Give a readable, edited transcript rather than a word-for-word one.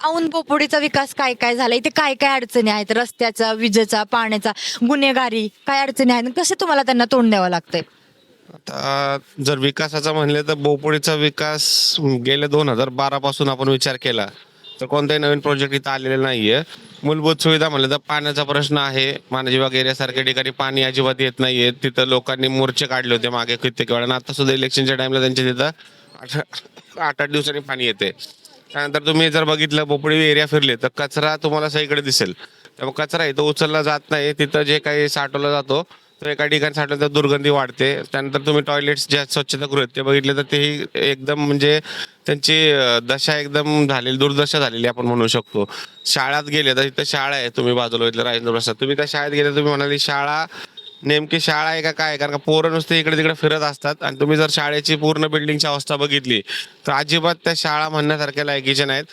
औंध बोपोडीचा विकास काय काय झाला? इथे काय काय अडचणी आहेत? रस्त्याचा, विजेचा, पाण्याचा, गुन्हेगारी काय अडचणी आहेत? आणि कसे तुम्हाला त्यांना तोंड द्यावं लागतंय? आता जर विकासाचा म्हणले तर बोपोडीचा विकास गेल्या 2012 पासून आपण विचार केला तर कोणताही नवीन प्रोजेक्ट इथं आलेला नाहीये. मूलभूत सुविधा म्हणलं तर पाण्याचा प्रश्न आहे. मानजीबाग एरियासारख्या ठिकाणी पाणी अजिबात येत नाहीये. तिथं लोकांनी मोर्चे काढले होते मागे कित्येक वेळा. आता सुद्धा इलेक्शनच्या टाइमला त्यांच्या तिथं 8-8 दिवसांनी पाणी येते. त्यानंतर तुम्ही जर बघितलं बोपोडी एरिया फिरले तर कचरा तुम्हाला सगळीकडे दिसेल. त्यामुळे कचरा इथं उचलला जात नाही. तिथं जे काही साठवला जातो तो एका ठिकाणी साठवलं तर दुर्गंधी वाढते. त्यानंतर तुम्ही टॉयलेट्स ज्या स्वच्छतागृह आहेत ते बघितले तर तेही एकदम म्हणजे त्यांची दशा एकदम झालेली, दुर्दशा झालेली आपण म्हणू शकतो. शाळात गेले तर इथं शाळा आहे, तुम्ही बाजूला बघितलं राजेंद्र प्रसाद, तुम्ही त्या शाळेत गेले तुम्ही म्हणाली शाळा नेमकी शाळा आहे का काय? कारण का पोरं नुसते इकडे तिकडे फिरत असतात आणि तुम्ही जर शाळेची पूर्ण बिल्डिंगची अवस्था बघितली तर अजिबात त्या शाळा म्हणण्यासारख्या लायकीच्या नाहीत.